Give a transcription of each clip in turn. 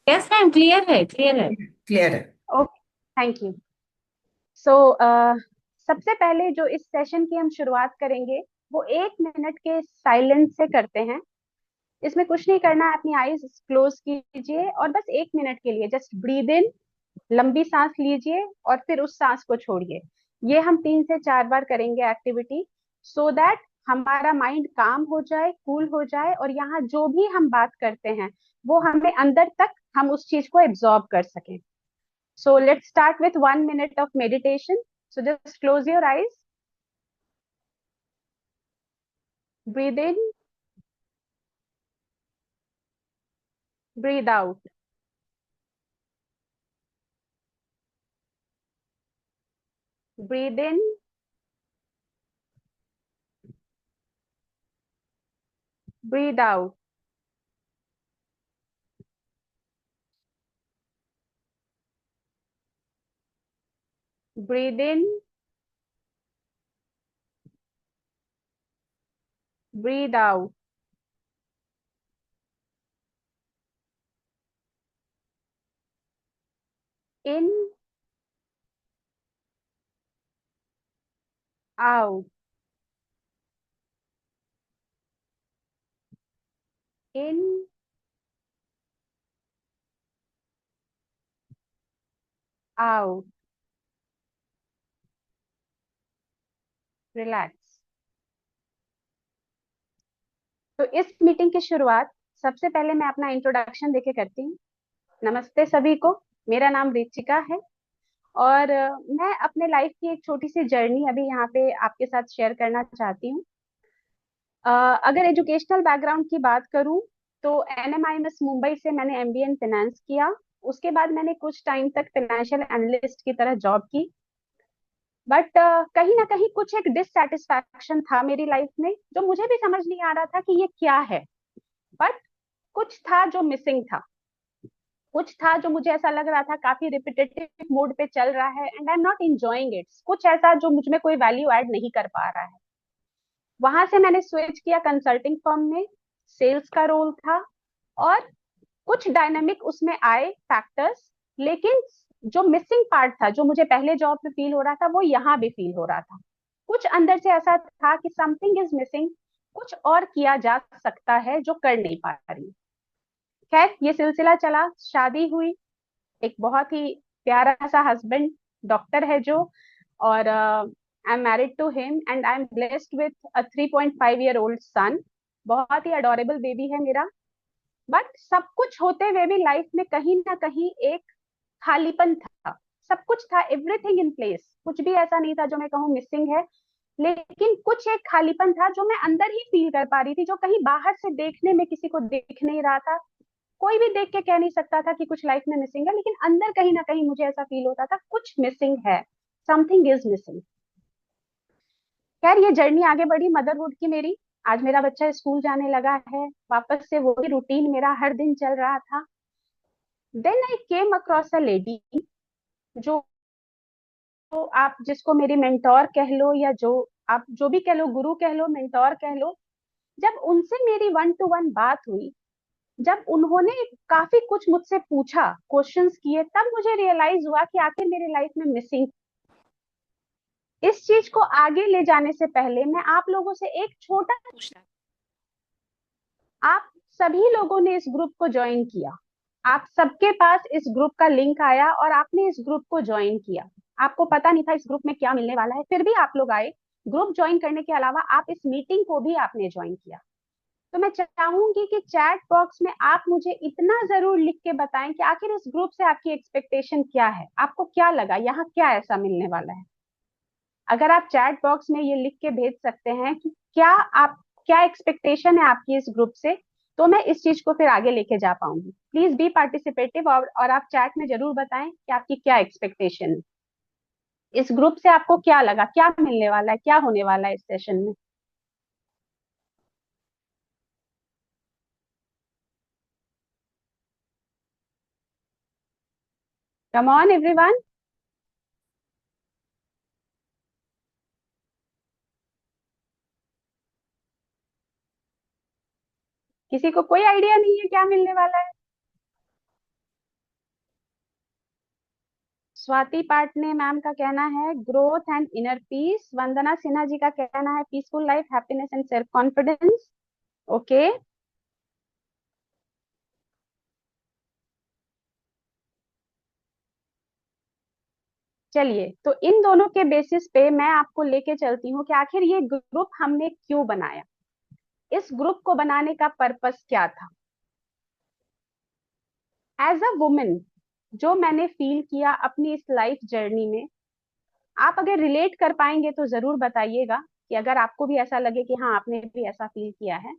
Yes ma'am, clear है, clear है। Clear है। Okay, thank you. सो सबसे पहले जो इस सेशन की हम शुरुआत करेंगे वो 1 मिनट के साइलेंस से करते हैं। इसमें कुछ नहीं करना है, अपनी आईज क्लोज कीजिए और बस 1 मिनट के लिए जस्ट ब्रीद इन, लंबी सांस लीजिए और फिर उस सांस को छोड़िए। ये हम 3 से 4 बार करेंगे एक्टिविटी, सो दैट हमारा माइंड काम हो जाए, कूल हो जाए और यहाँ जो भी हम बात करते हैं वो हमें अंदर तक हम उस चीज को एब्जॉर्ब कर सकें। So let's start with 1 minute of meditation. So just close your eyes, breathe in, breathe out. Breathe in, breathe out. Breathe in, breathe out. In, out. In, out. Relax. तो इस मीटिंग की शुरुआत सबसे पहले मैं अपना इंट्रोडक्शन देके करती हूँ। नमस्ते सभी को। मेरा नाम रिचिका है और मैं अपने लाइफ की एक छोटी सी जर्नी अभी यहाँ पे आपके साथ शेयर करना चाहती हूँ। अगर एजुकेशनल बैकग्राउंड की बात करूं तो NMIMS मुंबई से मैंने MBA इन फाइनेंस किया। उसके बाद मैंने कुछ टाइम तक फाइनेंशियल एनालिस्ट की तरह जॉब की। बट कहीं ना कहीं कुछ एक डिससेटिस्फैक्शन था मेरी लाइफ में, जो मुझे भी समझ नहीं आ रहा था कि ये क्या है। बट कुछ था जो मिसिंग था, कुछ था जो मुझे ऐसा लग रहा था काफी रिपीटेटिव मोड पे चल रहा है and I am not enjoying it. कुछ ऐसा जो मुझ में कोई वैल्यू ऐड नहीं कर पा रहा है। वहां से मैंने स्विच किया कंसल्टिंग फर्म में, सेल्स का रोल था और कुछ डायनामिक उसमें आए फैक्टर्स। लेकिन जो मिसिंग पार्ट था, जो मुझे पहले जॉब में फील हो रहा था, वो यहाँ भी फील हो रहा था। कुछ अंदर से ऐसा था कि समथिंग इज मिसिंग, कुछ और किया जा सकता है जो कर नहीं पा रही। खैर, ये सिलसिला चला, शादी हुई। एक बहुत ही प्यारा सा हस्बैंड डॉक्टर है जो, और I am married to him and I am blessed with a 3.5 year old son. बहुत ही अडोरेबल बेबी है मेरा। बट सब कुछ होते हुए भी लाइफ में कहीं ना कहीं एक खालीपन था। सब कुछ था, एवरीथिंग इन प्लेस, कुछ भी ऐसा नहीं था जो मैं कहूँ मिसिंग है। लेकिन कुछ एक खालीपन था जो मैं अंदर ही फील कर पा रही थी, जो कहीं बाहर से देखने में किसी को दिख नहीं रहा था। कोई भी देख के कह नहीं सकता था कि कुछ लाइफ में मिसिंग है, लेकिन अंदर कहीं ना कहीं मुझे ऐसा फील होता था कुछ मिसिंग है, समथिंग इज मिसिंग। खैर, ये जर्नी आगे बढ़ी मदरहुड की मेरी। आज मेरा बच्चा स्कूल जाने लगा है, वापस से वही रूटीन मेरा हर दिन चल रहा था। Then I came across a lady, जो, तो आप जिसको मेरी मेंटोर कह लो या जो आप जो भी कह लो, गुरु कह लो, मेंटोर कह लो। जब उनसे मेरी 1 to 1 बात हुई, जब उन्होंने काफी कुछ मुझसे पूछा, क्वेश्चंस किए, तब मुझे रियलाइज हुआ कि आखिर मेरे लाइफ में मिसिंग। इस चीज को आगे ले जाने से पहले मैं आप लोगों से एक छोटा पूछना। आप सभी लोगों ने इस ग्रुप को ज्वाइन किया, आप सबके पास इस ग्रुप का लिंक आया और आपने इस ग्रुप को ज्वाइन किया। आपको पता नहीं था इस ग्रुप में क्या मिलने वाला है, फिर भी आप लोग आए। ग्रुप ज्वाइन करने के अलावा आप इस मीटिंग को भी आपने ज्वाइन किया। तो मैं चाहूंगी कि चैट बॉक्स में आप मुझे इतना जरूर लिख के बताएं कि आखिर इस ग्रुप से आपकी एक्सपेक्टेशन क्या है, आपको क्या लगा, यहाँ क्या ऐसा मिलने वाला है। अगर आप चैट बॉक्स में ये लिख के भेज सकते हैं कि क्या एक्सपेक्टेशन है आपकी इस ग्रुप से, तो मैं इस चीज को फिर आगे लेके जा पाऊंगी। प्लीज बी पार्टिसिपेटिव और आप चैट में जरूर बताएं कि आपकी क्या एक्सपेक्टेशन है, इस ग्रुप से आपको क्या लगा, क्या मिलने वाला है, क्या होने वाला है इस सेशन में। Come on everyone. किसी को कोई आइडिया नहीं है क्या मिलने वाला है? स्वाति पाटने मैम का कहना है ग्रोथ एंड इनर पीस। वंदना सिन्हा जी का कहना है peaceful life, happiness and self confidence. Okay, चलिए तो इन दोनों के बेसिस पे मैं आपको लेके चलती हूँ कि आखिर ये ग्रुप हमने क्यों बनाया, इस ग्रुप को बनाने का पर्पस क्या था। एज अ वुमेन, जो मैंने फील किया अपनी इस लाइफ जर्नी में, आप अगर रिलेट कर पाएंगे तो जरूर बताइएगा कि अगर आपको भी ऐसा लगे कि हाँ आपने भी ऐसा फील किया है।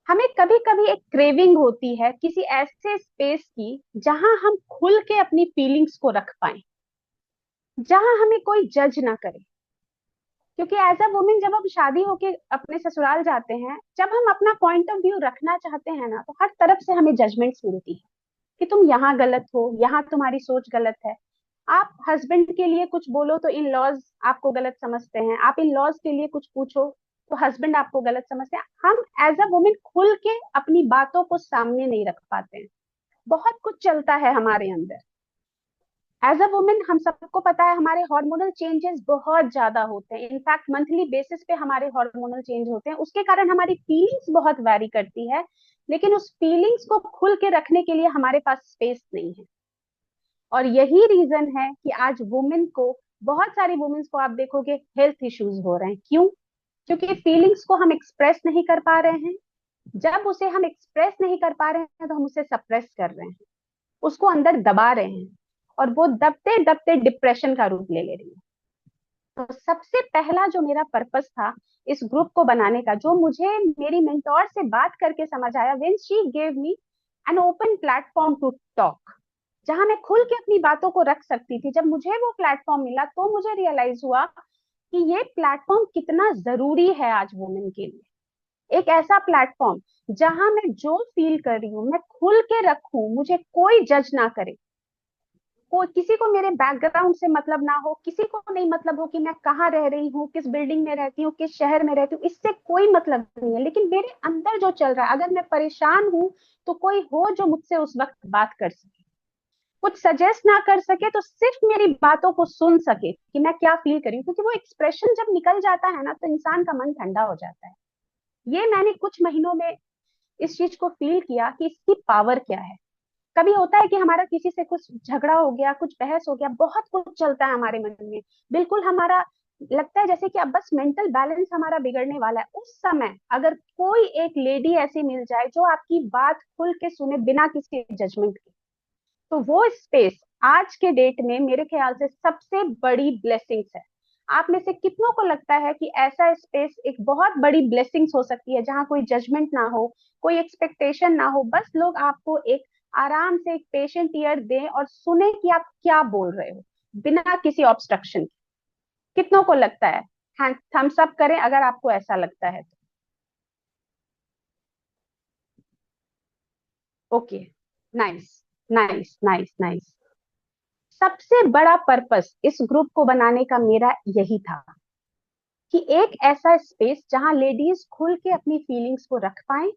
हमें कभी कभी एक क्रेविंग होती है किसी ऐसे स्पेस की जहां हम खुल के अपनी फीलिंग्स को रख पाए, जहां हमें कोई जज ना करे। क्योंकि एज अ वुमेन जब हम शादी होके अपने ससुराल जाते हैं, जब हम अपना पॉइंट ऑफ व्यू रखना चाहते हैं ना, तो हर तरफ से हमें जजमेंट्स मिलती है कि तुम यहाँ गलत हो, यहाँ तुम्हारी सोच गलत है। आप हस्बैंड के लिए कुछ बोलो तो इन लॉज आपको गलत समझते हैं, आप इन लॉज के लिए कुछ पूछो तो हस्बैंड आपको गलत समझते हैं। हम एज अ वुमेन खुल के अपनी बातों को सामने नहीं रख पाते हैं। बहुत कुछ चलता है हमारे अंदर। एज अ वुमेन हम सबको पता है हमारे हार्मोनल चेंजेस बहुत ज्यादा होते हैं, इनफैक्ट मंथली बेसिस पे हमारे हार्मोनल चेंज होते हैं, उसके कारण हमारी फीलिंग्स बहुत वैरी करती है। लेकिन उस फीलिंग्स को खुल के रखने के लिए हमारे पास स्पेस नहीं है। और यही रीजन है कि आज वुमेन को, बहुत सारी वुमेन्स को आप देखोगे हेल्थ इश्यूज हो रहे हैं। क्यों? क्योंकि फीलिंग्स को हम एक्सप्रेस नहीं कर पा रहे हैं। जब उसे हम एक्सप्रेस नहीं कर पा रहे हैं तो हम उसे सप्रेस कर रहे हैं, उसको अंदर दबा रहे हैं, और वो दबते दबते डिप्रेशन का रूप ले ले रही है। तो सबसे पहला जो मेरा पर्पस था इस ग्रुप को बनाने का, जो मुझे मेरी मेंटोर से बात करके समझ आया, when she gave me an open platform to talk, जहां मैं खुल के अपनी बातों को रख सकती थी। जब मुझे वो प्लेटफॉर्म मिला तो मुझे रियलाइज हुआ कि ये प्लेटफॉर्म कितना जरूरी है आज वुमेन के लिए। एक ऐसा प्लेटफॉर्म जहां मैं जो फील कर रही हूँ मैं खुल के रखूं, मुझे कोई जज ना करे, कोई, किसी को मेरे बैकग्राउंड से मतलब ना हो, किसी को नहीं मतलब हो कि मैं कहाँ रह रही हूँ, किस बिल्डिंग में रहती हूँ, किस शहर में रहती हूँ, इससे कोई मतलब नहीं है। लेकिन मेरे अंदर जो चल रहा है, अगर मैं परेशान हूँ तो कोई हो जो मुझसे उस वक्त बात कर सके, कुछ सजेस्ट ना कर सके तो सिर्फ मेरी बातों को सुन सके कि मैं क्या फील करी हूँ। क्योंकि वो एक्सप्रेशन जब निकल जाता है ना तो इंसान का मन ठंडा हो जाता है। ये मैंने कुछ महीनों में इस चीज को फील किया कि इसकी पावर क्या है। कभी होता है कि हमारा किसी से कुछ झगड़ा हो गया, कुछ बहस हो गया, बहुत कुछ चलता है हमारे मन में, बिल्कुल हमारा लगता है जैसे कि अब बस मेंटल बैलेंस हमारा बिगड़ने वाला है। उस समय अगर कोई एक लेडी ऐसी मिल जाए जो आपकी बात खुल के सुने बिना किसी जजमेंट के, तो वो स्पेस आज के डेट में मेरे ख्याल से सबसे बड़ी ब्लेसिंग्स है। आप में से कितनों को लगता है कि ऐसा स्पेस एक बहुत बड़ी ब्लेसिंग्स हो सकती है, जहां कोई जजमेंट ना हो, कोई एक्सपेक्टेशन ना हो, बस लोग आपको एक आराम से एक पेशेंट ईयर दें और सुने कि आप क्या बोल रहे हो, बिना किसी ऑब्स्ट्रक्शन के। कितनों को लगता है? हाँ, थम्स अप करें अगर आपको ऐसा लगता है तो। Okay, nice, nice, nice, nice. सबसे बड़ा पर्पस इस ग्रुप को बनाने का मेरा यही था कि एक ऐसा स्पेस जहां लेडीज खुल के अपनी फीलिंग्स को रख पाए।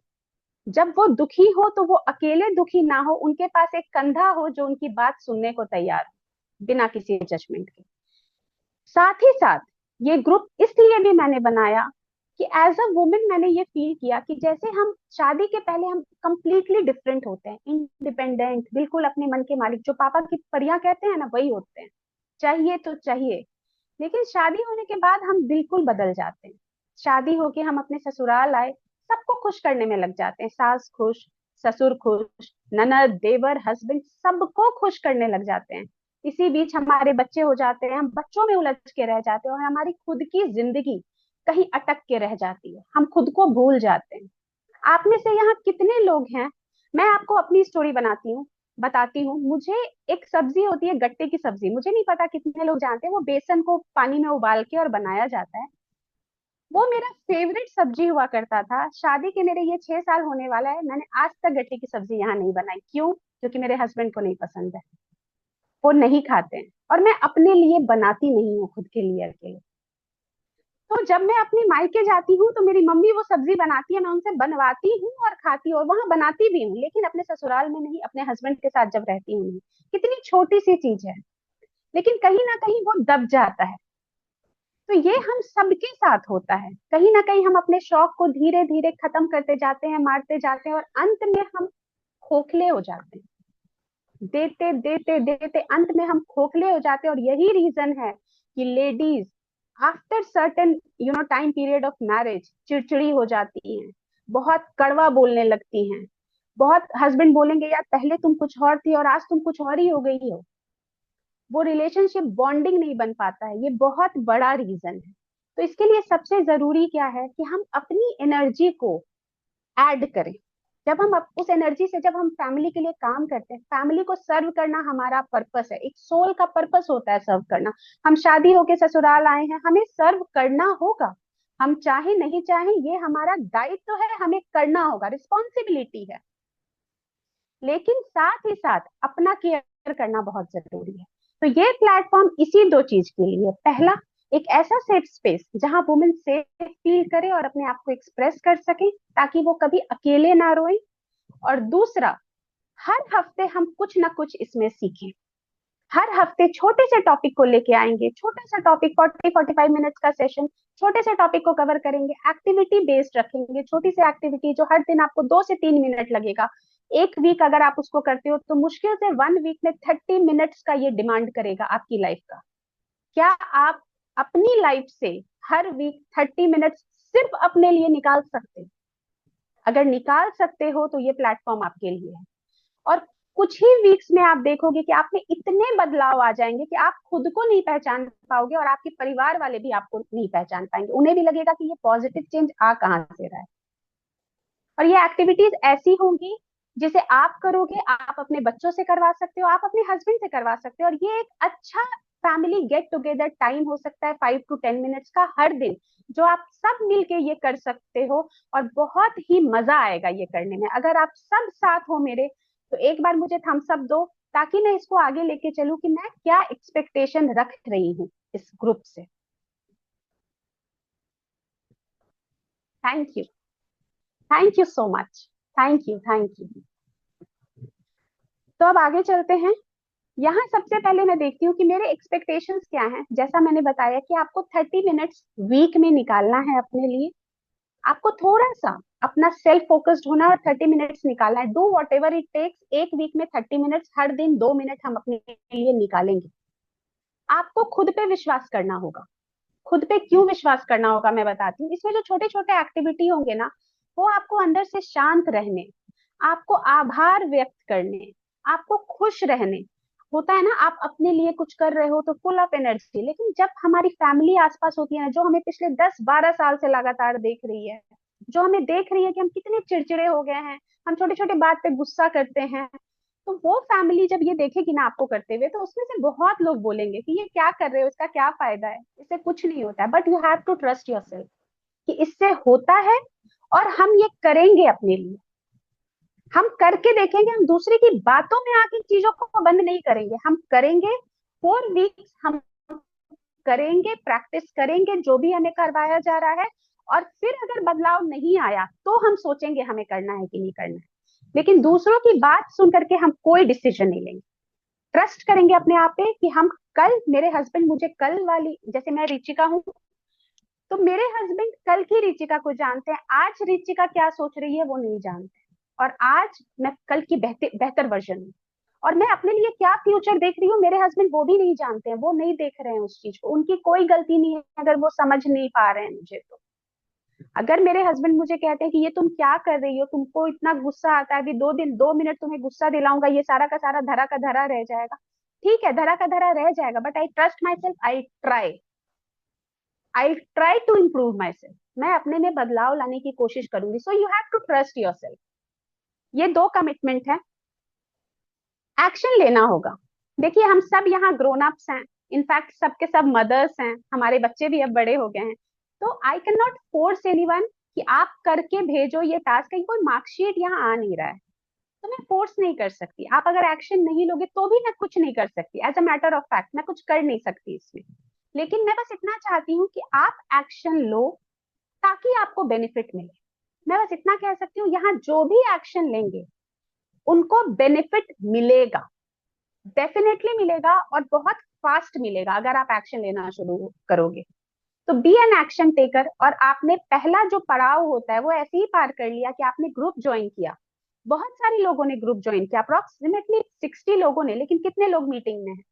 जब वो दुखी हो तो वो अकेले दुखी ना हो, उनके पास एक कंधा हो जो उनकी बात सुनने को तैयार हो बिना किसी जजमेंट के। साथ ही साथ ये ग्रुप इसलिए भी मैंने बनाया कि एज अ वुमेन मैंने ये फील किया कि जैसे हम शादी के पहले हम कंप्लीटली डिफरेंट होते हैं, इंडिपेंडेंट, बिल्कुल अपने मन के मालिक, जो पापा की परियां कहते हैं ना वही होते हैं, चाहिए तो चाहिए। लेकिन शादी होने के बाद हम बिल्कुल बदल जाते हैं। शादी होके हम अपने ससुराल आए, सबको खुश करने में लग जाते हैं, सास खुश, ससुर खुश, ननद, देवर, हस्बैंड, सबको खुश करने लग जाते हैं। इसी बीच हमारे बच्चे हो जाते हैं, हम बच्चों में उलझ के रह जाते हैं और हमारी खुद की जिंदगी कहीं अटक के रह जाती है, हम खुद को भूल जाते हैं। आप में से यहाँ कितने लोग हैं, मैं आपको अपनी स्टोरी बताती हूँ। मुझे एक सब्जी होती है गट्टे की सब्जी, मुझे नहीं पता कितने लोग जानते हैं, वो बेसन को पानी में उबाल के और बनाया जाता है। वो मेरा फेवरेट सब्जी हुआ करता था। शादी के मेरे ये 6 साल होने वाला है, मैंने आज तक गट्टे की सब्जी यहाँ नहीं बनाई। क्यों? क्योंकि मेरे हस्बैंड को नहीं पसंद है, वो नहीं खाते हैं, और मैं अपने लिए बनाती नहीं हूँ खुद के लिए अकेले। तो जब मैं अपनी मायके जाती हूँ तो मेरी मम्मी वो सब्जी बनाती है, मैं उनसे बनवाती हूँ और खाती हूँ, और वहां बनाती भी हूँ, लेकिन अपने ससुराल में नहीं, अपने हस्बैंड के साथ जब रहती हूँ नहीं। कितनी छोटी सी चीज है, लेकिन कहीं ना कहीं वो दब जाता है। तो ये हम सबके साथ होता है, कहीं ना कहीं हम अपने शौक को धीरे धीरे खत्म करते जाते हैं, मारते जाते हैं, और अंत में हम खोखले हो जाते हैं। देते देते देते अंत में हम खोखले हो जाते हैं। और यही रीजन है कि ladies after certain time period of marriage चिड़चिड़ी हो जाती हैं, बहुत कड़वा बोलने लगती हैं। बहुत हस्बैंड बोलेंगे यार पहले तुम कुछ और थी और आज तुम कुछ और ही हो गई हो। वो रिलेशनशिप बॉन्डिंग नहीं बन पाता है, ये बहुत बड़ा रीजन है। तो इसके लिए सबसे जरूरी क्या है कि हम अपनी एनर्जी को ऐड करें। जब हम उस एनर्जी से जब हम फैमिली के लिए काम करते हैं, फैमिली को सर्व करना हमारा पर्पस है, एक सोल का पर्पस होता है सर्व करना। हम शादी होके ससुराल आए हैं, हमें सर्व करना होगा। हम चाहे नहीं चाहे ये हमारा दायित्व है, हमें करना होगा, रिस्पॉन्सिबिलिटी है। लेकिन साथ ही साथ अपना केयर करना बहुत जरूरी है। तो ये प्लेटफॉर्म इसी दो चीज के लिए, पहला एक ऐसा सेफ स्पेस जहां वुमेन सेफ फील करे और अपने आप को एक्सप्रेस कर सके ताकि वो कभी अकेले ना रोए, और दूसरा हर हफ्ते हम कुछ ना कुछ इसमें सीखें। हर हफ्ते छोटे से टॉपिक को लेके आएंगे, छोटे से टॉपिक 40-45 मिनट्स का सेशन, छोटे से टॉपिक को कवर करेंगे, एक्टिविटी बेस्ड रखेंगे, छोटी सी एक्टिविटी जो हर दिन आपको 2 से 3 मिनट लगेगा। एक वीक अगर आप उसको करते हो तो मुश्किल से 1 वीक में 30 मिनट्स का ये डिमांड करेगा आपकी लाइफ का। क्या आप अपनी लाइफ से हर वीक 30 मिनट्स सिर्फ अपने लिए निकाल सकते? अगर निकाल सकते हो तो ये प्लेटफॉर्म आपके लिए है। और कुछ ही वीक्स में आप देखोगे कि आप में इतने बदलाव आ जाएंगे कि आप खुद को नहीं पहचान पाओगे और आपके परिवार वाले भी आपको नहीं पहचान पाएंगे। उन्हें भी लगेगा कि ये पॉजिटिव चेंज आ कहां से रहा है। और ये एक्टिविटीज ऐसी होंगी जिसे आप करोगे, आप अपने बच्चों से करवा सकते हो, आप अपने हस्बैंड से करवा सकते हो, और ये एक अच्छा फैमिली गेट टुगेदर टाइम हो सकता है 5 to 10 मिनट्स का हर दिन, जो आप सब मिलके ये कर सकते हो। और बहुत ही मजा आएगा ये करने में। अगर आप सब साथ हो मेरे, तो एक बार मुझे थम्स अप दो ताकि मैं इसको आगे लेके चलूं कि मैं क्या एक्सपेक्टेशन रख रही हूँ इस ग्रुप से। Thank you, thank you so much, thank you, thank you. तो अब आगे चलते हैं। यहाँ सबसे पहले मैं देखती हूँ कि मेरे एक्सपेक्टेशंस क्या हैं। जैसा मैंने बताया कि आपको 30 मिनट्स वीक में निकालना है अपने लिए। आपको थोड़ा सा अपना सेल्फ फोकस्ड होना और 30 मिनट्स निकालना है। Do whatever it takes. एक वीक में 30 मिनट्स, हर दिन 2 मिनट हम अपने लिए निकालेंगे। आपको खुद पे विश्वास करना होगा। खुद पे क्यों विश्वास करना होगा मैं बताती हूँ। इसमें जो छोटे छोटे एक्टिविटी होंगे ना, वो आपको अंदर से शांत रहने, आपको आभार व्यक्त करने, आपको खुश रहने। होता है ना, आप अपने लिए कुछ कर रहे हो तो फुल ऑफ एनर्जी, लेकिन जब हमारी फैमिली आसपास होती है ना, जो हमें पिछले 10-12 साल से लगातार देख रही है, जो हमें देख रही है कि हम कितने चिड़चिड़े हो गए हैं, हम छोटे छोटे बात पे गुस्सा करते हैं, तो वो फैमिली जब ये देखेगी ना आपको करते हुए, तो उसमें से बहुत लोग बोलेंगे कि ये क्या कर रहे हो, इसका क्या फायदा है, इससे कुछ नहीं होता है। But you have to trust yourself कि इससे होता है, और हम ये करेंगे अपने लिए। हम करके देखेंगे, हम दूसरे की बातों में आके चीजों को बंद नहीं करेंगे, हम करेंगे। 4 वीक्स हम करेंगे, प्रैक्टिस करेंगे जो भी हमें करवाया जा रहा है। और फिर अगर बदलाव नहीं आया तो हम सोचेंगे हमें करना है कि नहीं करना है। लेकिन दूसरों की बात सुन करके हम कोई डिसीजन नहीं लेंगे। ट्रस्ट करेंगे अपने आप पे कि हम कल, मेरे हस्बैंड मुझे कल वाली, जैसे मैं रिचिका हूँ, तो मेरे हस्बैंड कल की रिचिका को जानते हैं। आज रिचिका क्या सोच रही है वो नहीं जानते, और आज मैं कल की बेहतर बेहतर वर्जन हूँ। और मैं अपने लिए क्या फ्यूचर देख रही हूँ, मेरे हस्बैंड वो भी नहीं जानते हैं, वो नहीं देख रहे हैं उस चीज को। उनकी कोई गलती नहीं है अगर वो समझ नहीं पा रहे हैं मुझे। तो अगर मेरे हस्बैंड मुझे कहते हैं कि ये तुम क्या कर रही हो, तुमको इतना गुस्सा आता है, अभी 2 दिन 2 मिनट तुम्हें गुस्सा दिलाऊंगा, ये सारा का सारा धरा का धरा रह जाएगा। ठीक है, धरा का धरा रह जाएगा, but I trust myself, I try to improve myself. मैं अपने में बदलाव लाने की कोशिश करूंगी। So you have to trust yourself. ये दो कमिटमेंट है। एक्शन लेना होगा। देखिए हम सब यहाँ ग्रोन अप्स हैं, इनफैक्ट सबके सब मदर्स हैं, हमारे बच्चे भी अब बड़े हो गए हैं। तो I can not force anyone कि आप करके भेजो ये टास्क। कोई मार्कशीट यहाँ आ नहीं रहा है, तो मैं फोर्स नहीं कर सकती। आप अगर एक्शन नहीं लोगे तो भी मैं कुछ नहीं कर सकती। As a matter of fact मैं कुछ कर नहीं सकती इसमें। लेकिन मैं बस इतना चाहती हूँ कि आप एक्शन लो ताकि आपको बेनिफिट मिले। मैं बस इतना कह सकती हूँ, यहाँ जो भी एक्शन लेंगे उनको बेनिफिट मिलेगा, डेफिनेटली मिलेगा, और बहुत फास्ट मिलेगा अगर आप एक्शन लेना शुरू करोगे। तो बी एन एक्शन टेकर। और आपने पहला जो पड़ाव होता है वो ऐसे ही पार कर लिया कि आपने ग्रुप ज्वाइन किया। बहुत सारे लोगों ने ग्रुप ज्वाइन किया, अप्रोक्सीमेटली 60 लोगों ने, लेकिन कितने लोग मीटिंग में हैं?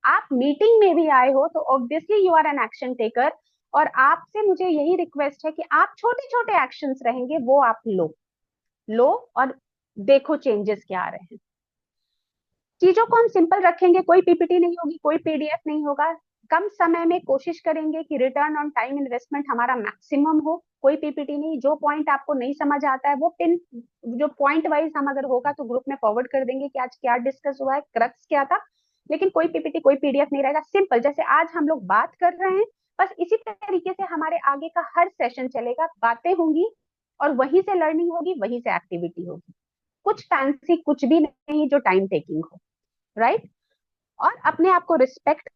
आप मीटिंग में भी आए हो तो obviously you are an action taker. और आपसे मुझे यही रिक्वेस्ट है कि आप छोटे छोटे एक्शंस रहेंगे वो आप लो लो, और देखो चेंजेस क्या आ रहे हैं। चीजों को हम सिंपल रखेंगे, कोई पीपीटी नहीं होगी, कोई पीडीएफ नहीं होगा। कम समय में कोशिश करेंगे कि रिटर्न ऑन टाइम इन्वेस्टमेंट हमारा मैक्सिमम हो। कोई पीपीटी नहीं, जो पॉइंट आपको नहीं समझ आता है वो पिन, जो पॉइंट वाइज हम अगर होगा तो ग्रुप में फॉरवर्ड कर देंगे कि आज क्या डिस्कस हुआ है, क्रक्स क्या था। लेकिन कोई पीपीटी कोई पीडीएफ नहीं रहेगा, सिंपल जैसे आज हम लोग बात कर रहे हैं, बस इसी तरीके से हमारे आगे का हर सेशन चलेगा। बातें होंगी और वहीं से लर्निंग होगी, वहीं से एक्टिविटी होगी। कुछ फैंसी कुछ भी नहीं जो टाइम टेकिंग हो, राइट। और अपने आप को रिस्पेक्ट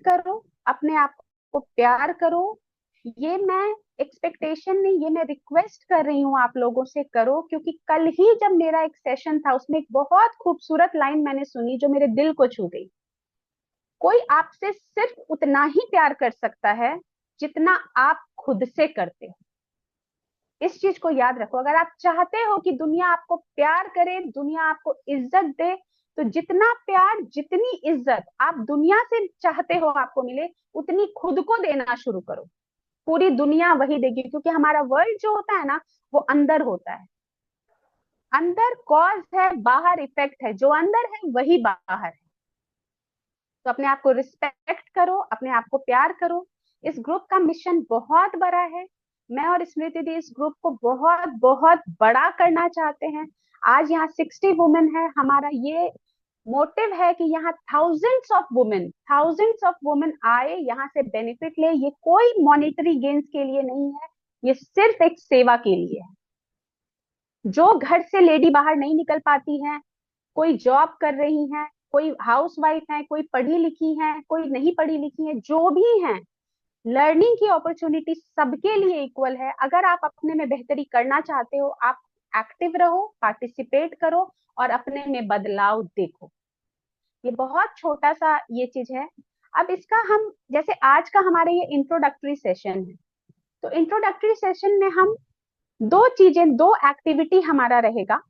करो, अपने आप को प्यार करो। ये मैं एक्सपेक्टेशन नहीं, ये मैं रिक्वेस्ट कर रही हूँ आप लोगों से करो। क्योंकि कल ही जब मेरा एक सेशन था उसमें एक बहुत खूबसूरत लाइन मैंने सुनी जो मेरे दिल को छू गई। कोई आपसे सिर्फ उतना ही प्यार कर सकता है जितना आप खुद से करते हो। इस चीज को याद रखो। अगर आप चाहते हो कि दुनिया आपको प्यार करे, दुनिया आपको इज्जत दे, तो जितना प्यार जितनी इज्जत आप दुनिया से चाहते हो आपको मिले, उतनी खुद को देना शुरू करो। पूरी दुनिया वही देगी। क्योंकि हमारा वर्ल्ड जो होता है ना, वो अंदर होता है। अंदर कॉज है, बाहर इफेक्ट है। जो अंदर है वही बाहर है। तो अपने आप को रिस्पेक्ट करो, अपने आप को प्यार करो। इस ग्रुप का मिशन बहुत बड़ा है। मैं और स्मृति दी इस ग्रुप को बहुत बहुत बड़ा करना चाहते हैं। आज यहाँ 60 वुमेन है। हमारा ये मोटिव है कि यहाँ थाउजेंड्स ऑफ वुमेन आए, यहाँ से बेनिफिट ले। ये कोई मॉनिटरी गेन्स के लिए नहीं है, ये सिर्फ एक सेवा के लिए है। जो घर से लेडी बाहर नहीं निकल पाती है, कोई जॉब कर रही है, कोई हाउस वाइफ है, कोई पढ़ी लिखी है, कोई नहीं पढ़ी लिखी है, जो भी है, लर्निंग की अपॉर्चुनिटी सबके लिए इक्वल है। अगर आप अपने में बेहतरी करना चाहते हो, आप एक्टिव रहो, पार्टिसिपेट करो और अपने में बदलाव देखो। ये बहुत छोटा सा ये चीज है। अब इसका हम, जैसे आज का हमारे ये इंट्रोडक्टरी सेशन है, तो इंट्रोडक्टरी सेशन में हम दो चीजें, दो एक्टिविटी हमारा रहेगा।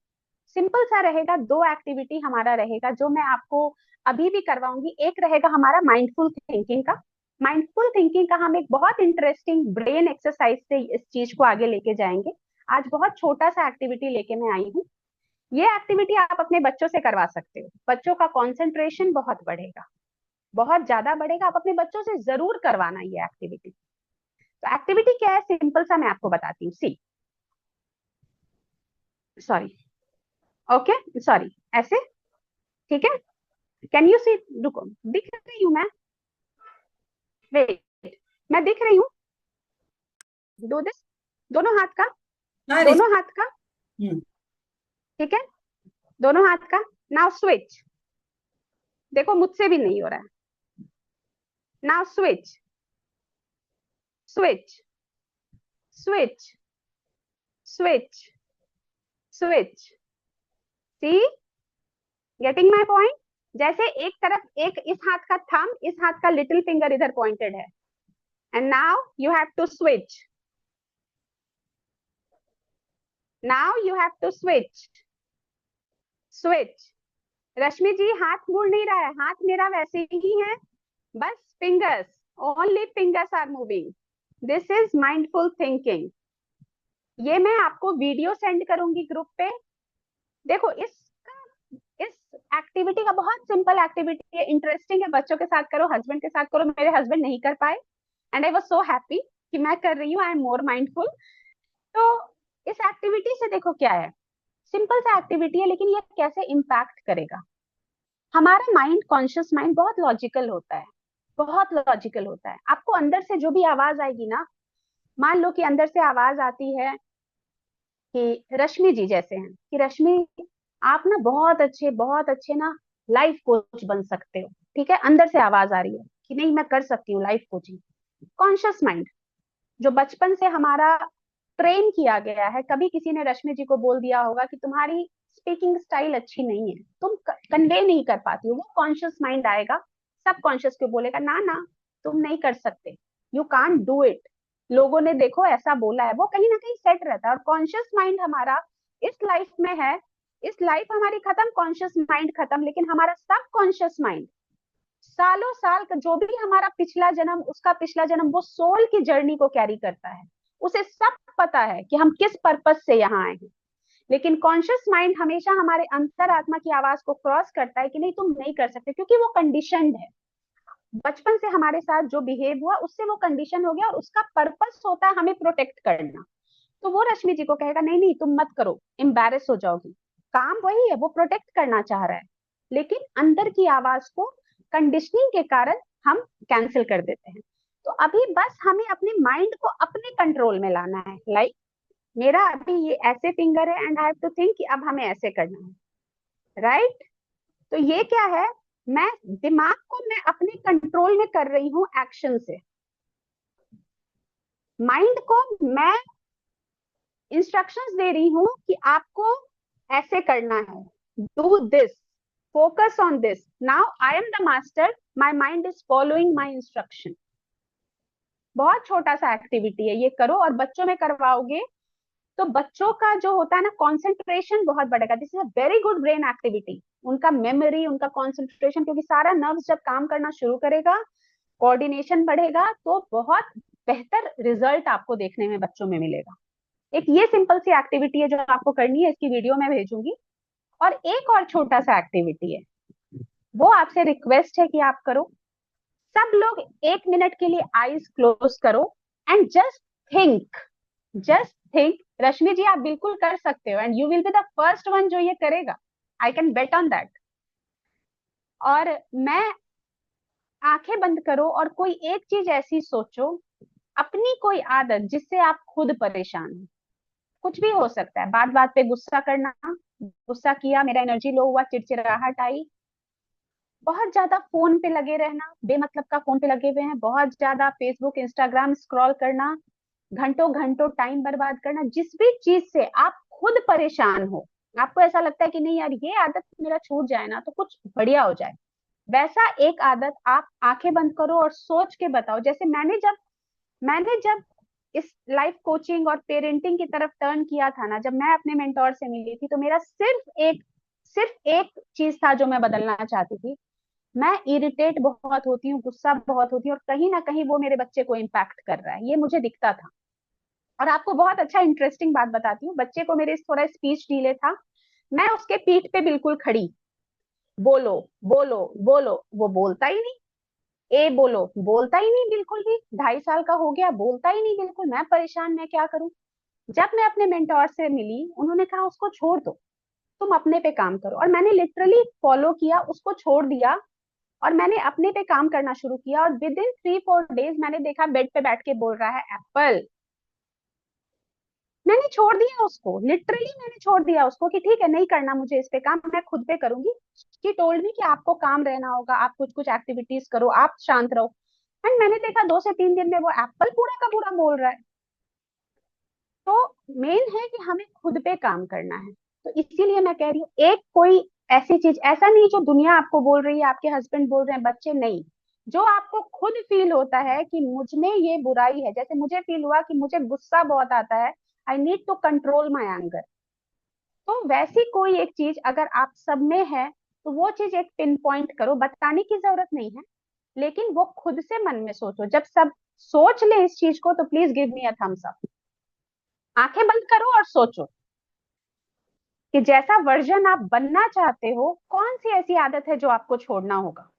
सिंपल सा रहेगा, दो एक्टिविटी हमारा रहेगा जो मैं आपको अभी भी करवाऊंगी। एक रहेगा हमारा माइंडफुल थिंकिंग का। माइंडफुल थिंकिंग का हम एक बहुत इंटरेस्टिंग ब्रेन एक्सरसाइज से इस चीज को आगे लेके जाएंगे। आज बहुत छोटा सा एक्टिविटी लेके मैं आई हूँ। ये एक्टिविटी आप अपने बच्चों से करवा सकते हो। बच्चों का कंसंट्रेशन बहुत बढ़ेगा, बहुत ज्यादा बढ़ेगा। आप अपने बच्चों से जरूर करवाना ये एक्टिविटी। तो एक्टिविटी क्या है, सिंपल सा मैं आपको बताती हूँ। सी, सॉरी, ओके सॉरी, ऐसे, ठीक है। Can you see? रुको, दिख रही हूँ मैं? वेट, मैं दिख रही हूँ? दो दिस, दोनों हाथ का, हाँ दोनों हाथ का, हम्म, ठीक है, दोनों हाथ का। Now switch. देखो मुझसे भी नहीं हो रहा है। Now switch, switch, switch, switch, switch. See, getting my point? जैसे एक तरफ, एक इस हाथ का थंब, इस हाथ का लिटिल फिंगर इधर पॉइंटेड है। And now you have to switch. Now you have to switch, switch. Rashmi ji हाथ मुड़ नहीं रहा है, हाथ मेरा वैसे ही है, बस fingers, only fingers are moving. This is mindful thinking. ये मैं आपको वीडियो सेंड करूंगी ग्रुप पे। देखो इस एक्टिविटी का, बहुत सिंपल एक्टिविटी है, इंटरेस्टिंग है। बच्चों के साथ करो, हस्बैंड के साथ करो। मेरे हस्बैंड नहीं कर पाए and I was so happy कि मैं कर रही हूँ। I am more mindful. तो इस एक्टिविटी से देखो क्या है, सिंपल सा एक्टिविटी है, लेकिन ये कैसे इम्पैक्ट करेगा। हमारा माइंड, कॉन्शियस माइंड बहुत लॉजिकल होता है, बहुत लॉजिकल होता है। आपको अंदर से जो भी आवाज आएगी ना, मान लो कि अंदर से आवाज आती है कि रश्मि जी जैसे हैं, कि रश्मि आप ना बहुत अच्छे ना लाइफ कोच बन सकते हो। ठीक है, अंदर से आवाज आ रही है कि नहीं मैं कर सकती हूँ लाइफ कोचिंग। कॉन्शियस माइंड जो बचपन से हमारा ट्रेन किया गया है, कभी किसी ने रश्मि जी को बोल दिया होगा कि तुम्हारी स्पीकिंग स्टाइल अच्छी नहीं है, तुम कन्वे नहीं कर पाती हो, वो कॉन्शियस माइंड आएगा, सबकॉन्शियस क्यों बोलेगा ना ना, तुम नहीं कर सकते, यू कांट डू इट, लोगों ने देखो ऐसा बोला है, वो कहीं ना कहीं सेट रहता है। और कॉन्शियस माइंड हमारा इस लाइफ में है, इस लाइफ हमारी खत्म, कॉन्शियस माइंड खत्म, लेकिन हमारा सब कॉन्शियस माइंड सालों साल का जो भी हमारा पिछला जन्म, उसका पिछला जन्म, वो सोल की जर्नी को कैरी करता है। उसे सब पता है कि हम किस पर्पस से यहाँ आए हैं। लेकिन कॉन्शियस माइंड हमेशा हमारे अंतरात्मा की आवाज को क्रॉस करता है कि नहीं तुम नहीं कर सकते, क्योंकि वो कंडीशनड है। बचपन से हमारे साथ जो बिहेव हुआ उससे वो कंडीशन हो गया, और उसका पर्पस होता है हमें प्रोटेक्ट करना। तो वो रश्मि जी को कहेगा नहीं नहीं तुम मत करो, एम्बेरस हो जाओगी। काम वही है, वो प्रोटेक्ट करना चाह रहा है, लेकिन अंदर की आवाज को कंडीशनिंग के कारण हम कैंसिल कर देते हैं। तो अभी बस हमें अपने माइंड को अपने कंट्रोल में लाना है। लाइक मेरा अभी ये ऐसे फिंगर है and I have to think कि अब हमें ऐसे करना है, राइट? तो ये क्या है, मैं दिमाग को मैं अपने कंट्रोल में कर रही हूँ एक्शन से, माइंड को मैं इंस्ट्रक्शंस दे रही हूँ कि आपको ऐसे करना है, do this, focus on this, now I am the master, my mind is following my instruction. बहुत छोटा सा एक्टिविटी है, ये करो और बच्चों में करवाओगे तो बच्चों का जो होता है ना कंसंट्रेशन बहुत बढ़ेगा। This is a very good brain activity, उनका मेमोरी, उनका कंसंट्रेशन, क्योंकि सारा नर्व्स जब काम करना शुरू करेगा, कोऑर्डिनेशन बढ़ेगा, तो बहुत बेहतर रिजल्ट आपको देखने में बच्चों में मिलेगा। एक ये सिंपल सी एक्टिविटी है जो आपको करनी है, इसकी वीडियो मैं भेजूंगी। और एक और छोटा सा एक्टिविटी है, वो आपसे रिक्वेस्ट है कि आप करो। सब लोग 1 मिनट के लिए आईज क्लोज करो and just think, just think. Rashmi ji आप बिल्कुल कर सकते हो, and you will be the first one जो ये करेगा, I can bet on that. और मैं, आंखें बंद करो और कोई एक चीज ऐसी सोचो, अपनी कोई आदत जिससे आप खुद परेशान हो। कुछ भी हो सकता है, बात बात पे गुस्सा करना, गुस्सा किया मेरा एनर्जी लो हुआ, चिड़चिड़ाहट आई, बहुत ज्यादा फोन पे लगे रहना, बेमतलब का फोन पे लगे हुए हैं, बहुत ज्यादा फेसबुक इंस्टाग्राम स्क्रॉल करना, घंटों घंटों टाइम बर्बाद करना, जिस भी चीज से आप खुद परेशान हो, आपको ऐसा लगता है कि नहीं यार ये आदत मेरा छूट जाए ना तो कुछ बढ़िया हो जाए, वैसा एक आदत आप आंखें बंद करो और सोच के बताओ। जैसे मैंने जब इस लाइफ कोचिंग और पेरेंटिंग की तरफ टर्न किया था ना, जब मैं अपने मेंटोर से मिली थी, तो मेरा सिर्फ एक चीज था जो मैं बदलना चाहती थी। मैं इरिटेट बहुत होती हूँ, गुस्सा बहुत होती हूँ, और कहीं ना कहीं वो मेरे बच्चे को इम्पैक्ट कर रहा है, ये मुझे दिखता था। और आपको बहुत अच्छा इंटरेस्टिंग बात बताती हूँ, बच्चे को मेरे थोड़ा स्पीच डिले था, मैं उसके पीठ पे बिल्कुल खड़ी, बोलो बोलो बोलो, वो बोलता ही नहीं, ए बोलो, बोलता ही नहीं बिल्कुल भी, 2.5 साल का हो गया, बोलता ही नहीं बिल्कुल। मैं परेशान, मैं क्या करूं। जब मैं अपने मेंटोर से मिली, उन्होंने कहा उसको छोड़ दो, तुम अपने पे काम करो, और मैंने लिटरली फॉलो किया, उसको छोड़ दिया, और मैंने अपने पे काम करना शुरू किया, और विद इन 3-4 डेज मैंने देखा बेड पे बैठ के बोल रहा है एप्पल। मैंने छोड़ दिया उसको, लिटरली मैंने छोड़ दिया उसको कि ठीक है नहीं करना मुझे इस पे काम, मैं खुद पे करूंगी। शी टोल्ड मी कि आपको काम रहना होगा, आप कुछ कुछ एक्टिविटीज करो, आप शांत रहो। एंड मैंने देखा 2 से 3 दिन में वो एप्पल पूरा का पूरा बोल रहा है। तो मेन है कि हमें खुद पे काम करना है। तो इसीलिए मैं कह रही हूँ, एक कोई ऐसी चीज, ऐसा नहीं जो दुनिया आपको बोल रही है, आपके हस्बैंड बोल रहे हैं, बच्चे नहीं, जो आपको खुद फील होता है कि मुझ में ये बुराई है। जैसे मुझे फील हुआ कि मुझे गुस्सा बहुत आता है, I need to control my anger. तो वैसी कोई एक चीज अगर आप सब में है, तो वो चीज एक पिन पॉइंट करो, बताने की जरूरत नहीं है, लेकिन वो खुद से मन में सोचो। जब सब सोच ले इस चीज को, तो please give me a thumbs up. आंखें बंद करो और सोचो कि जैसा वर्जन आप बनना चाहते हो, कौन सी ऐसी आदत है जो आपको छोड़ना होगा।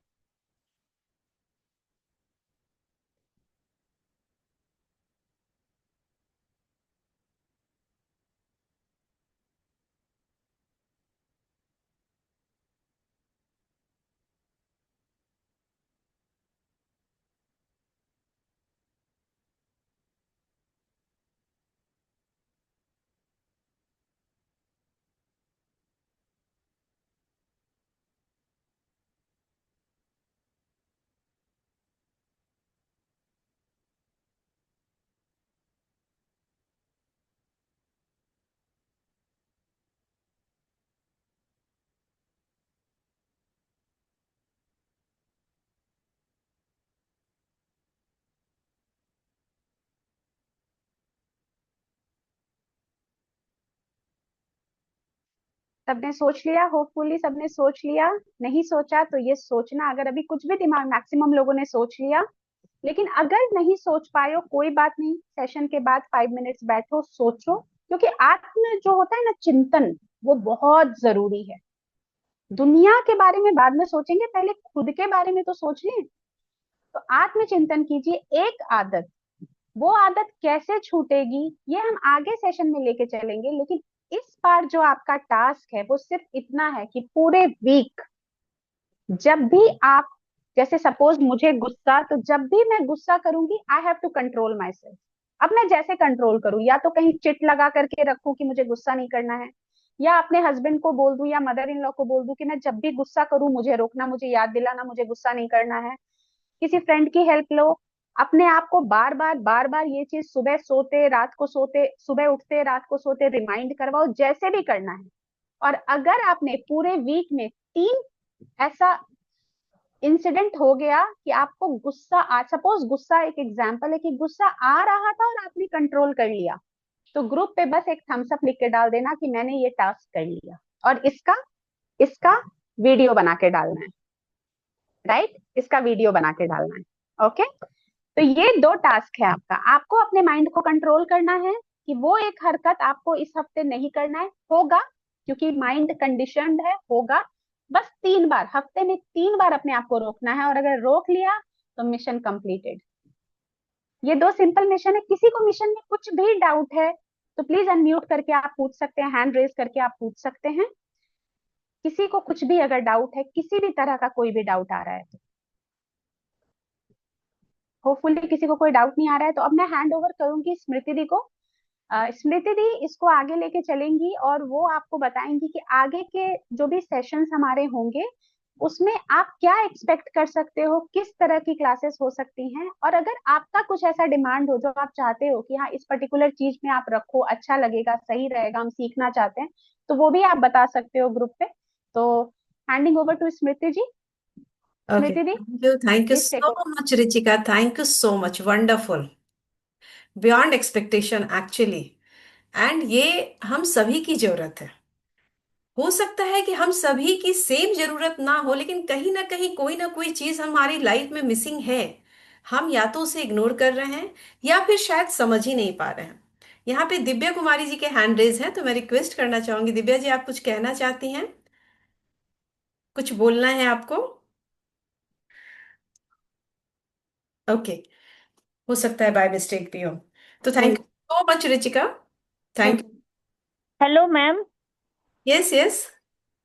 सबने सोच लिया? होपफुली सबने सोच लिया। नहीं सोचा तो ये सोचना, अगर अभी कुछ भी दिमाग, मैक्सिमम लोगों ने सोच लिया, लेकिन अगर नहीं सोच पाए हो कोई बात नहीं, सेशन के बाद 5 मिनट्स बैठो, सोचो, क्योंकि आत्म जो होता है ना, चिंतन, वो बहुत जरूरी है। दुनिया के बारे में बाद में सोचेंगे, पहले खुद के बारे में तो सोच लें। तो आत्मचिंतन कीजिए। एक आदत, वो आदत कैसे छूटेगी ये हम आगे सेशन में लेके चलेंगे, लेकिन इस बार जो आपका टास्क है वो सिर्फ इतना है कि पूरे वीक जब भी आप, जैसे सपोज मुझे गुस्सा, तो जब भी मैं गुस्सा करूंगी I have to control myself. अब मैं जैसे कंट्रोल करूं, या तो कहीं चिट लगा करके रखूं कि मुझे गुस्सा नहीं करना है, या अपने हस्बैंड को बोल दूं या मदर इन लॉ को बोल दूं कि मैं जब भी गुस्सा करूं मुझे रोकना, मुझे याद दिलाना, मुझे गुस्सा नहीं करना है। किसी फ्रेंड की हेल्प लो। अपने आप को बार बार ये चीज सुबह सोते, रात को सोते, सुबह उठते, रात को सोते रिमाइंड करवाओ, जैसे भी करना है। और अगर आपने पूरे वीक में 3 ऐसा इंसिडेंट हो गया कि आपको गुस्सा आ, सपोज गुस्सा एक एग्जांपल है कि गुस्सा आ रहा था और आपने कंट्रोल कर लिया, तो ग्रुप पे बस एक थम्स अप लिख के डाल देना कि मैंने ये टास्क कर लिया, और इसका इसका वीडियो बना के डालना है। राइट, इसका वीडियो बना के डालना है। ओके, तो ये 2 टास्क है आपका। आपको अपने माइंड को कंट्रोल करना है कि वो एक हरकत आपको इस हफ्ते नहीं करना है, होगा, क्योंकि माइंड कंडीशनड है, होगा। बस 3 बार, हफ्ते में 3 बार अपने आप को रोकना है, और अगर रोक लिया तो मिशन कंप्लीटेड। ये 2 सिंपल मिशन है। किसी को मिशन में कुछ भी डाउट है तो प्लीज अनम्यूट करके आप पूछ सकते हैं, हैंड रेज करके आप पूछ सकते हैं। किसी को कुछ भी अगर डाउट है, किसी भी तरह का कोई भी डाउट आ रहा है तो, होपफुली किसी को कोई डाउट नहीं आ रहा है, तो अब मैं हैंड ओवर करूंगी स्मृति दी को। स्मृति दी इसको आगे लेके चलेंगी और वो आपको बताएंगी कि आगे के जो भी सेशंस हमारे होंगे उसमें आप क्या एक्सपेक्ट कर सकते हो, किस तरह की क्लासेस हो सकती हैं, और अगर आपका कुछ ऐसा डिमांड हो जो आप चाहते हो कि हाँ इस पर्टिकुलर चीज में आप रखो, अच्छा लगेगा, सही रहेगा, हम सीखना चाहते हैं, तो वो भी आप बता सकते हो ग्रुप पे। तो handing over to Smriti ji. Okay, Smriti di, thank you please so take over. much, Richika. Thank you so much. Wonderful. Beyond expectation, actually. And ये हम सभी की जरूरत है। हो सकता है कि हम सभी की सेम जरूरत ना हो, लेकिन कहीं ना कोई चीज हमारी लाइफ में मिसिंग है। हम या तो उसे इग्नोर कर रहे हैं या फिर शायद समझ ही नहीं पा रहे हैं। यहाँ पे दिव्या कुमारी जी के हैंड रेज हैं, तो मैं रिक्वेस्ट करना चाहूंगी, दिव्या जी आप कुछ कहना चाहती हैं? कुछ बोलना है आपको? ओके, हो सकता है बाय मिस्टेक भी हो। तो thank you so much Richika. Thank hello ma'am. You. Yes yes.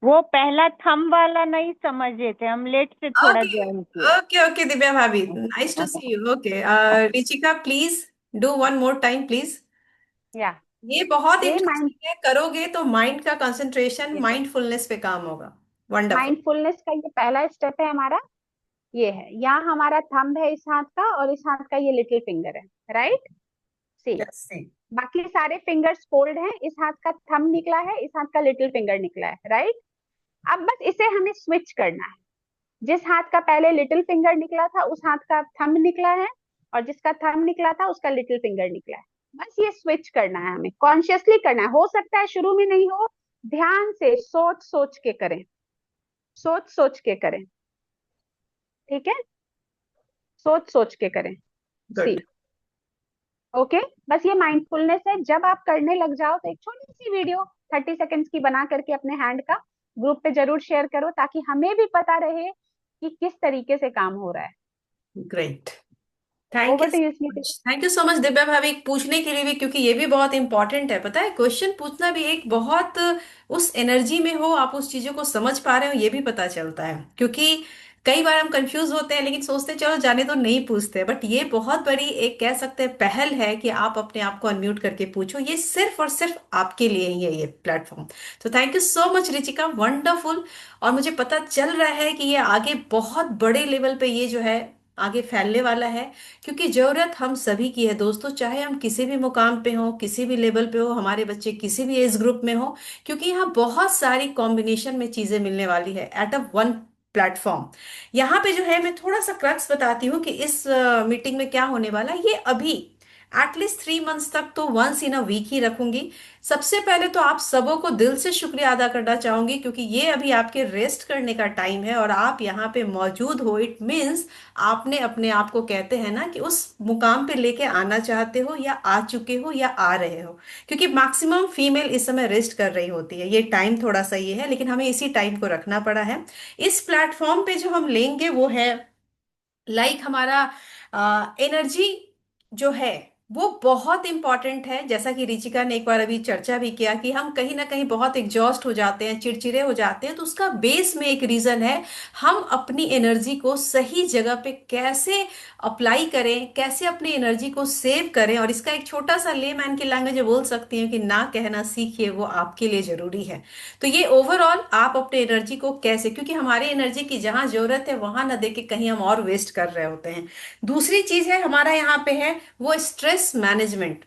वो पहला थम वाला नहीं समझे थे हम, लेट से थोड़ा ओके ज्वाइन किए। Okay okay Divya bhabhi, nice to see you. Okay Richika please do one more time please. या ये बहुत ये माइंड इंटरेस्टिंग है, करोगे तो माइंड का कंसंट्रेशन, माइंडफुलनेस पे काम होगा। वंडरफुल। माइंडफुलनेस का ये पहला स्टेप है हमारा। ये है, यहाँ हमारा थंब है इस हाथ का, और इस हाथ का ये लिटिल फिंगर है। Right, see. Let's see. बाकी सारे फिंगर्स फोल्ड हैं, इस हाथ का थंब निकला है, इस हाथ का लिटिल फिंगर निकला है। राइट, अब बस इसे हमें स्विच करना है। जिस हाथ का पहले लिटिल फिंगर निकला था उस हाथ का थंब निकला है, और जिसका थंब निकला था उसका लिटिल फिंगर निकला है। बस ये स्विच करना है, हमें कॉन्शियसली करना है। हो सकता है शुरू में नहीं हो, ध्यान से सोच सोच के करें, सोच सोच के करें। ठीक है, सोच सोच के करें। सी, गुड। ओके। बस ये माइंडफुलनेस है। जब आप करने लग जाओ तो एक छोटी सी वीडियो 30 सेकेंड्स की बना करके अपने हैंड का ग्रुप पे जरूर शेयर करो, ताकि हमें भी पता रहे कि किस तरीके से काम हो रहा है। Great. Thank you over to so you Smita. Much, thank you so much Divya bhabhi, पूछने के लिए भी, क्योंकि ये भी बहुत इंपॉर्टेंट है। पता है, क्वेश्चन पूछना भी एक बहुत, उस एनर्जी में हो, आप उस चीजों को समझ पा रहे हो, ये भी पता चलता है। क्योंकि कई बार हम कंफ्यूज होते हैं लेकिन सोचते हैं चलो जाने तो, नहीं पूछते। बट ये बहुत बड़ी एक कह सकते हैं पहल है कि आप अपने आप को अनम्यूट करके पूछो। ये सिर्फ और सिर्फ आपके लिए ही है ये प्लेटफॉर्म। तो thank you so much Richika, wonderful. और मुझे पता चल रहा है कि ये आगे बहुत बड़े लेवल पे ये जो है आगे फैलने वाला है। क्योंकि जरूरत हम सभी की है दोस्तों, चाहे हम किसी भी मुकाम पे हो, किसी भी लेवल पे हो, हमारे बच्चे किसी भी एज ग्रुप में हो। क्योंकि यहाँ बहुत सारी कॉम्बिनेशन में चीजें मिलने वाली है एट अ वन प्लेटफॉर्म। यहाँ पे जो है मैं थोड़ा सा क्रक्स बताती हूँ कि इस मीटिंग में क्या होने वाला है। ये अभी एटलीस्ट 3 मंथ्स तक तो वंस इन अ वीक ही रखूंगी। सबसे पहले तो आप सबों को दिल से शुक्रिया अदा करना चाहूंगी, क्योंकि ये अभी आपके रेस्ट करने का टाइम है और आप यहाँ पे मौजूद हो। इट मीन्स आपने अपने आप को, कहते हैं ना, कि उस मुकाम पे लेके आना चाहते हो, या आ चुके हो, या आ रहे हो। क्योंकि मैक्सिमम फीमेल इस समय रेस्ट कर रही होती है। ये टाइम थोड़ा सा ये है, लेकिन हमें इसी टाइम को रखना पड़ा है। इस प्लेटफॉर्म पे जो हम लेंगे वो है, हमारा एनर्जी जो है वो बहुत इंपॉर्टेंट है। जैसा कि रिचिका ने एक बार अभी चर्चा भी किया कि हम कहीं ना कहीं बहुत एग्जॉस्ट हो जाते हैं, चिड़चिड़े हो जाते हैं, तो उसका बेस में एक रीजन है, हम अपनी एनर्जी को सही जगह पे कैसे अप्लाई करें, कैसे अपनी एनर्जी को सेव करें। और इसका एक छोटा सा लेमैन की लैंग्वेज में बोल सकती हूँ कि ना कहना सीखिए, वो आपके लिए जरूरी है। तो ये ओवरऑल आप अपने एनर्जी को कैसे, क्योंकि हमारी एनर्जी की जहां जरूरत है वहां ना देके कहीं हम और वेस्ट कर रहे होते हैं। दूसरी चीज है हमारा यहाँ पे है वो स्ट्रेस मैनेजमेंट।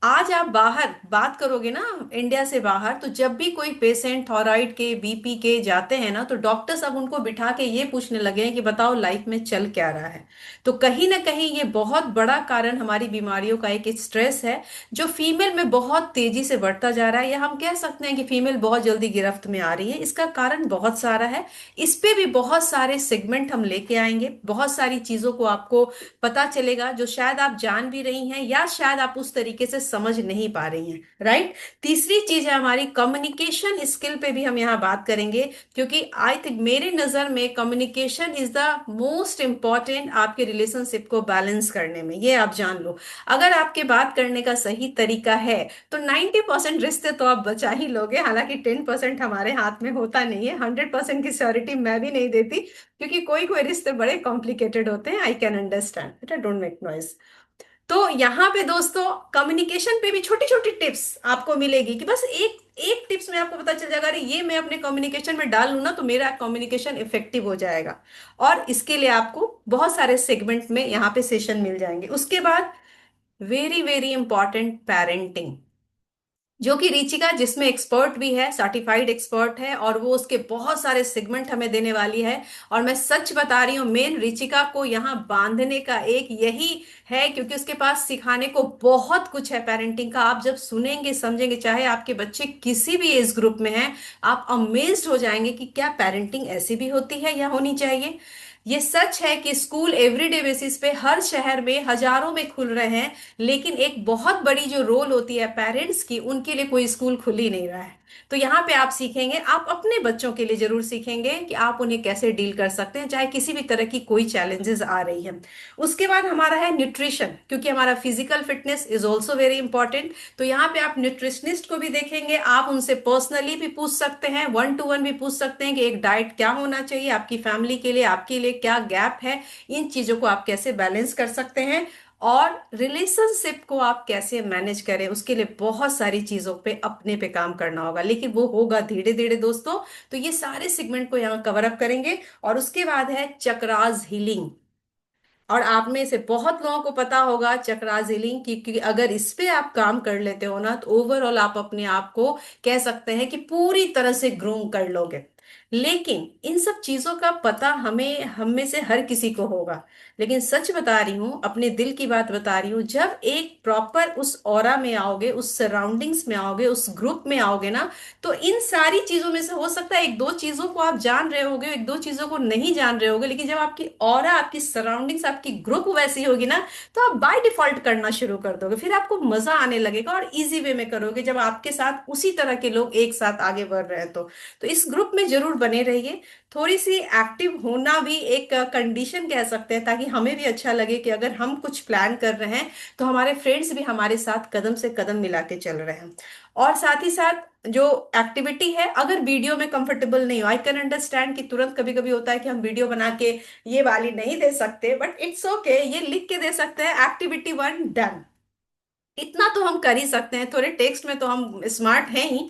आज आप बाहर बात करोगे ना, इंडिया से बाहर, तो जब भी कोई पेशेंट थायराइड के, बीपी के जाते हैं ना, तो डॉक्टर्स अब उनको बिठा के ये पूछने लगे हैं कि बताओ लाइफ में चल क्या रहा है। तो कहीं ना कहीं ये बहुत बड़ा कारण हमारी बीमारियों का एक स्ट्रेस है, जो फीमेल में बहुत तेजी से बढ़ता जा रहा है, या हम कह सकते हैं कि फीमेल बहुत जल्दी गिरफ्त में आ रही है। इसका कारण बहुत सारा है। इस पे भी बहुत सारे सेगमेंट हम लेके आएंगे, बहुत सारी चीजों को आपको पता चलेगा जो शायद आप जान भी रही हैं, या शायद आप उस तरीके से समझ नहीं पा रही हैं, राइट। तीसरी चीज है हमारी कम्युनिकेशन स्किल पे भी हम यहाँ बात करेंगे, क्योंकि आई थिंक मेरे नजर में communication is the most important आपके रिलेशनशिप को बैलेंस करने में। ये आप जान लो, अगर आपके बात करने का सही तरीका है तो 90% रिश्ते तो आप बचा ही लोगे। हालांकि 10% हमारे हाथ में होता नहीं है, 100% की श्योरिटी मैं भी नहीं देती, क्योंकि कोई कोई रिश्ते बड़े कॉम्प्लिकेटेड होते हैं। आई कैन अंडरस्टैंड, बेटा डोंट मेक नॉइज। तो यहाँ पे दोस्तों कम्युनिकेशन पे भी छोटी छोटी टिप्स आपको मिलेगी, कि बस एक एक टिप्स में आपको पता चल जाएगा, अरे ये मैं अपने कम्युनिकेशन में डाल लूँ ना तो मेरा कम्युनिकेशन इफेक्टिव हो जाएगा। और इसके लिए आपको बहुत सारे सेगमेंट में यहाँ पे सेशन मिल जाएंगे। उसके बाद वेरी वेरी इंपॉर्टेंट, पेरेंटिंग, जो कि रिचिका जिसमें एक्सपर्ट भी है, सर्टिफाइड एक्सपर्ट है, और वो उसके बहुत सारे सेगमेंट हमें देने वाली है। और मैं सच बता रही हूँ, मेन रिचिका को यहाँ बांधने का एक यही है, क्योंकि उसके पास सिखाने को बहुत कुछ है पेरेंटिंग का। आप जब सुनेंगे समझेंगे, चाहे आपके बच्चे किसी भी एज ग्रुप में हैं, आप अमेज्ड हो जाएंगे कि क्या पेरेंटिंग ऐसी भी होती है या होनी चाहिए। ये सच है कि स्कूल एवरीडे बेसिस पे हर शहर में हजारों में खुल रहे हैं, लेकिन एक बहुत बड़ी जो रोल होती है पेरेंट्स की, उनके लिए कोई स्कूल खुल ही नहीं रहा है। तो यहाँ पे आप सीखेंगे, आप अपने बच्चों के लिए जरूर सीखेंगे कि आप उन्हें कैसे डील कर सकते हैं, चाहे किसी भी तरह की कोई चैलेंजेस आ रही है। उसके बाद हमारा है न्यूट्रिशन, क्योंकि हमारा physical fitness is also very important. तो यहाँ पे आप न्यूट्रिशनिस्ट को भी देखेंगे, आप उनसे पर्सनली भी पूछ सकते हैं, 1 to 1 भी पूछ सकते हैं कि एक डाइट क्या होना चाहिए आपकी फैमिली के लिए, आपके लिए क्या गैप है, इन चीजों को आप कैसे बैलेंस कर सकते हैं। और रिलेशनशिप को आप कैसे मैनेज करें, उसके लिए बहुत सारी चीजों पे अपने पे काम करना होगा, लेकिन वो होगा धीरे धीरे दोस्तों। तो ये सारे सेगमेंट को यहाँ कवर अप करेंगे। और उसके बाद है चक्रास हीलिंग। और आप में से बहुत लोगों को पता होगा चक्रास हीलिंग की, क्योंकि अगर इस पे आप काम कर लेते हो ना, तो ओवरऑल आप अपने आप को कह सकते हैं कि पूरी तरह से ग्रूम कर लोगे। लेकिन इन सब चीजों का पता हमें, हम में से हर किसी को होगा। लेकिन सच बता रही हूँ, अपने दिल की बात बता रही हूँ, जब एक प्रॉपर उस ऑरा में आओगे, उस सराउंडिंग्स में आओगे, उस ग्रुप में आओगे ना, तो इन सारी चीजों में से हो सकता है एक दो चीजों को आप जान रहे होगे, एक दो चीजों को नहीं जान रहे होगे, लेकिन जब आपकी ऑरा, आपकी सराउंडिंग्स, आपकी ग्रुप वैसी होगी ना, तो आप बाय डिफॉल्ट करना शुरू कर दोगे। फिर आपको मजा आने लगेगा और इजी वे में करोगे, जब आपके साथ उसी तरह के लोग एक साथ आगे बढ़ रहे हैं। तो इस ग्रुप में जरूर बने रहिए। थोड़ी सी एक्टिव होना भी एक कंडीशन कह सकते हैं, ताकि हमें भी अच्छा लगे कि अगर हम कुछ प्लान कर रहे हैं तो हमारे फ्रेंड्स भी हमारे साथ कदम से कदम मिला के चल रहे हैं। और साथ ही साथ जो एक्टिविटी है, अगर वीडियो में कंफर्टेबल नहीं हो, आई कैन अंडरस्टैंड कि तुरंत कभी कभी होता है कि हम वीडियो बना के ये वाली नहीं दे सकते, बट इट्स ओके, ये लिख के दे सकते हैं, एक्टिविटी 1 डन। इतना तो हम कर ही सकते हैं, थोड़े टेक्स्ट में तो हम स्मार्ट हैं ही।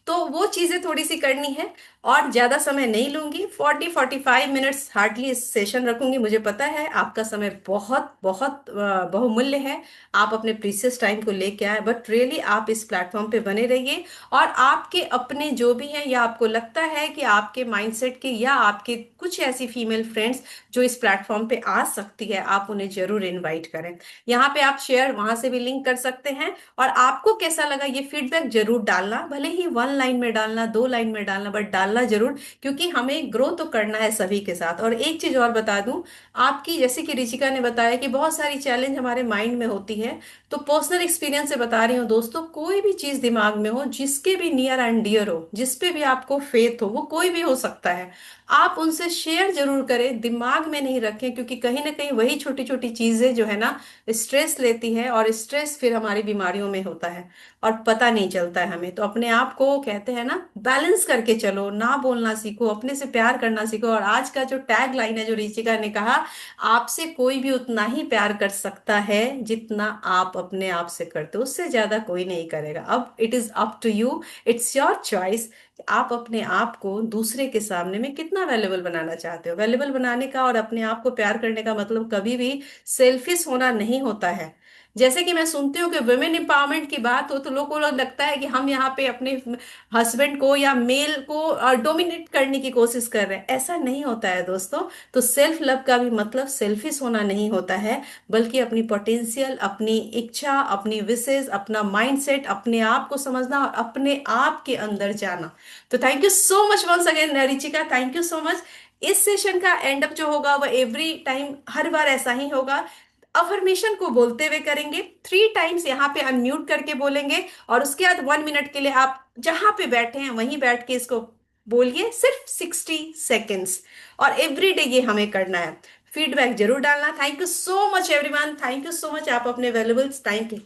तो वो चीजें थोड़ी सी करनी है। और ज्यादा समय नहीं लूंगी, 40-45 मिनट्स हार्डली इस सेशन रखूंगी। मुझे पता है आपका समय बहुत बहुत बहुमूल्य है, आप अपने प्रीशियस टाइम को लेके आए, बट रियली आप इस प्लेटफॉर्म पे बने रहिए। और आपके अपने जो भी हैं, या आपको लगता है कि आपके माइंडसेट के या आपके कुछ ऐसी फीमेल फ्रेंड्स जो इस प्लेटफॉर्म पे आ सकती है, आप उन्हें जरूर इनवाइट करें। यहाँ पे आप शेयर वहां से भी लिंक कर सकते हैं। और आपको कैसा लगा ये फीडबैक जरूर डालना, भले ही 1 लाइन में डालना, 2 लाइन में डालना, बट डालना जरूर, क्योंकि हमें ग्रो तो करना है सभी के साथ। और एक चीज और बता दूं, आपकी जैसे कि रिचिका ने बताया कि बहुत सारी चैलेंज हमारे माइंड में होती है, तो पर्सनल एक्सपीरियंस से बता रही हूँ दोस्तों, कोई भी चीज दिमाग में हो, जिसके भी नियर एंड डियर हो, जिस पे भी आपको फेथ हो, वो कोई भी हो सकता है, आप उनसे शेयर जरूर करें, दिमाग में नहीं रखें, क्योंकि कहीं ना कहीं वही छोटी छोटी चीजें जो है ना स्ट्रेस लेती है, और स्ट्रेस फिर हमारी बीमारियों में होता है और पता नहीं चलता है हमें। तो अपने आप को कहते हैं ना, बैलेंस करके चलो, ना बोलना सीखो, अपने से प्यार करना सीखो। और आज का जो टैग लाइन है जो रिचिका ने कहा, आपसे कोई भी उतना ही प्यार कर सकता है जितना आप अपने आप से करते हो, उससे ज्यादा कोई नहीं करेगा। अब it is up to you, it's your choice, आप अपने आप को दूसरे के सामने में कितना वैल्यूबल बनाना चाहते हो। वैल्यूबल बनाने का और अपने आप को प्यार करने का मतलब कभी भी सेल्फिश होना नहीं होता है। जैसे कि मैं सुनती हूँ कि वुमेन एम्पावरमेंट की बात हो तो लोगों को लगता है कि हम यहाँ पे अपने हस्बैंड को या मेल को डोमिनेट करने की कोशिश कर रहे हैं। ऐसा नहीं होता है दोस्तों। तो सेल्फ लव का भी मतलब सेल्फिश होना नहीं होता है, बल्कि अपनी पोटेंशियल, अपनी इच्छा, अपनी विशेष, अपना माइंडसेट, अपने आप को समझना और अपने आप के अंदर जाना। तो thank you so much once again Richika, thank you so much. इस सेशन का एंड अप जो होगा वह एवरी टाइम, हर बार ऐसा ही होगा, अफर्मेशन को बोलते हुए करेंगे। 3 टाइम्स यहाँ पे अनम्यूट करके बोलेंगे, और उसके बाद 1 मिनट के लिए आप जहां पे बैठे हैं वहीं बैठ के इसको बोलिए, सिर्फ 60 सेकेंड्स। और एवरी डे ये हमें करना है। फीडबैक जरूर डालना। Thank you so much everyone, thank you so much, आप अपने वैल्यूबल टाइम के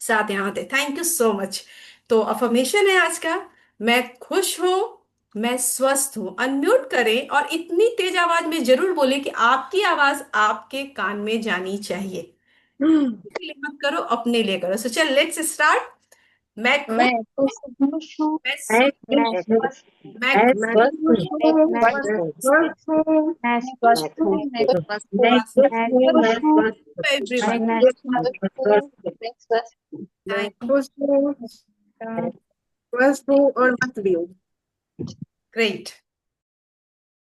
साथ यहाँ थे, थैंक यू सो मच। तो अफर्मेशन है आज का, मैं खुश हूं, मैं स्वस्थ हूं। अनम्यूट करें और इतनी तेज आवाज में जरूर बोले कि आपकी आवाज आपके कान में जानी चाहिए। किसी लिए मत करो, अपने लिए करो। सो चल लेट्स स्टार्ट। मैं खुश, मैं खुश हूँ, मैं मैं स्वस्थ, मैं खुश हूँ, स्वस्थ हूँ, मैं मैं खुश, स्वस्थ हूँ, मैं मैं स्वस्थ स्वस्थ हूँ, मैं मैं खुश स्वस्थ हूँ, हूँ, मैं मैं स्वस्थ मैं हूँ, खुश मैं हूँ, खुश मैं हूँ, स्वस्थ हूँ, मैं एवरीवन, मैं खुश हूँ, स्वस्थ मैं हूँ, स्वस्थ हूँ, मैं स्वस्थ मैं थैंक, खुश हूँ, हूँ। मैं स्वस्थ हूँ और मस्त भी हूँ। ग्रेट।